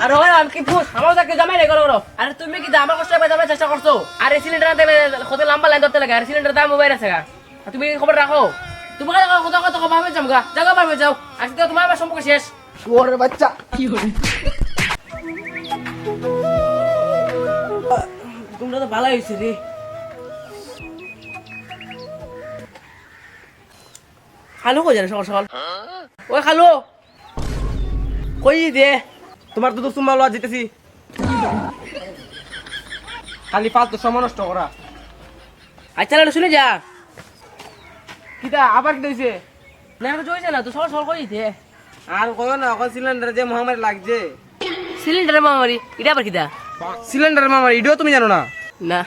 আর ওই আমি কি ফুস আমার তাকে জামাই রে করো। আরে তুমি কি আমার কষ্ট করে জামাই চেষ্টা করছো? আর এই সিলিন্ডার আনতে কত লম্বা লাইন ধরতে লাগে। আর সিলিন্ডার দাম মোবাইল আছে গা। তুমি খবর রাখো। তোমার কথা কথা কথা ভাবে যাও গা। জায়গা ভাবে যাও। আজকে তোমার আমার সম্পর্ক শেষ। শুয়োরের বাচ্চা। কি হলো? তোমরা তো ভালো হয়েছে রে। খালু কই জানে সকাল সকাল? ওই খালু কই দে তোমার তো সুম্মা লওয়া যেতেছি। খালি ফালতু সময় নষ্ট করা। আচ্ছা না শুনে যা। কিটা আবার কি হইছে? না তো জইছে না তো সকাল সকাল কই দে আর কইও না, এখন সিলিন্ডার যে মহামারী লাগছে। সিলিন্ডার মামারি এটা আবার কিটা? সিলিন্ডার মহামারী এটাও তুমি জানো না? না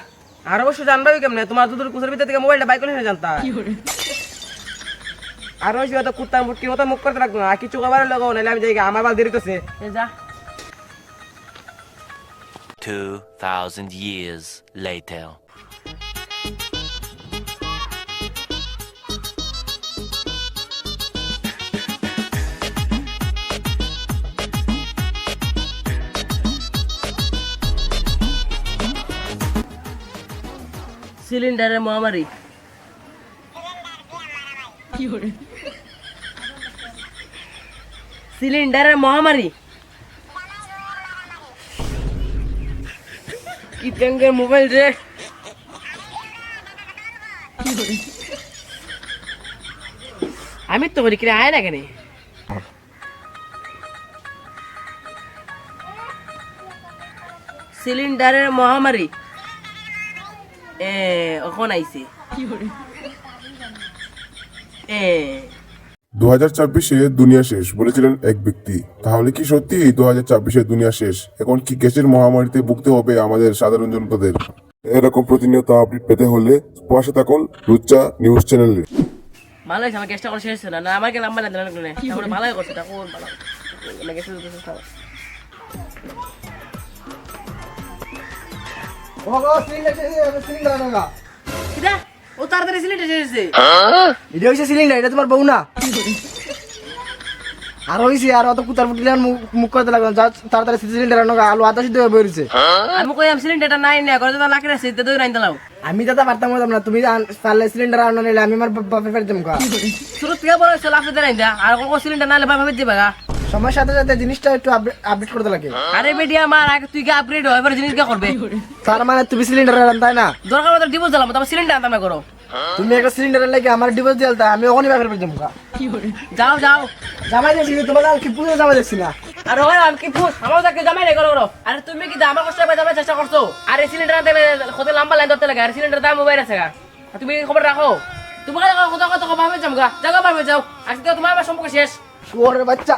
আর অবশ্য জানবাই কেমনে? তোমার দুধের কুসের ভিতর থেকে মোবাইলটা বাইক করে জানতা। আর ওই তো কুত্তার মুটকির মতো মুখ করতে রাখবো না। আর কিছু খাবার লাগাও নাহলে আমি যাই গা, আমার বাল দেরি করছে। এ যা 2,000 years later. সিলিন্ডারের মহামারী সিলিন্ডারের মহামারী কি ট্যাঙ্গের মোবাইল রে আমি তো করি কিরে আয় না কেন সিলিন্ডারের মহামারী এখন আইছে 2024-এ দুনিয়া শেষ বলেছিলেন এক ব্যক্তি। তাহলে কি সত্যি 2024-এ দুনিয়া শেষ? এখন কি গ্যাসের মহামারীতে ভুগতে হবে আমাদের সাধারণ জনতাদের? এরকম প্রতিনিয়ত আপডেট পেতে হলে পাশে থাকুন রুচ্চা নিউজ চ্যানেলে। ভালো হয়েছে আমার গ্যাসটা করে শেষ হলো না আমাকে নাম্বার না দিলেন তারপরে ভালোই করছে তা কোন ভালো না গ্যাসের খাওয়া ওগো সিলিন্ডার আনাগা। কিটা ও তাড়াতাড়ি সিলিন্ডার শেষ হয়েছে এটা হইছে সিলিন্ডার, এটা তোমার বউ না। আর হইছে আর অত কুত্তার মুটকি মুখ করতে লাগলো। যা তাড়াতাড়ি সিলিন্ডার আনাগা, আলু আধা সিদ্ধ হয়ে বেরিয়েছে। আমি কইলাম সিলিন্ডারটা নাই না করে তো লাখ আছে তো দই রাইন দিলাম আমি দাদা পারতাম না, তুমি পারলে সিলিন্ডার আনো নিলে আমি আমার বাপের বাড়িতে মুখা। শুরু থেকে বড় হয়েছে লাখ রাইন দা আর কোন সিলিন্ডার নালে ভাবে দিবা গা সময়ের সাথে সাথে জিনিসটা একটু আপডেট করতে লাগে। আরে বেডি আমার আগে তুই কি আপগ্রেড হয় এবার জিনিস কি করবে তার মানে তুমি সিলিন্ডার আন তাই না? দরকার মতো ডিভোর্স দিলাম তারপর সিলিন্ডার আনতাম না করো তুমি একটা সিলিন্ডারের লাগে আমার ডিভোর্স দিয়ে আমি ওখানে বাপের বাড়িতে মুখা। যাও যাও জামাই দেখছি তোমার আর কি পুজো জামাই দেখছি না। আর ওই আমি কি ফুস আমার তাকে জামাই রে করো আরে তুমি কি আমার কষ্ট করে জামাই চেষ্টা করছো আর এই সিলিন্ডার আনতে কত লম্বা লাইন ধরতে লাগে আর সিলিন্ডার দাম মোবাইল আছে গা তুমি খবর রাখো তোমার কথা কথা ভাবে যাও গা জায়গা ভাবে যাও আজকে তোমার আমার সম্পর্ক শেষ। শুয়োরের বাচ্চা।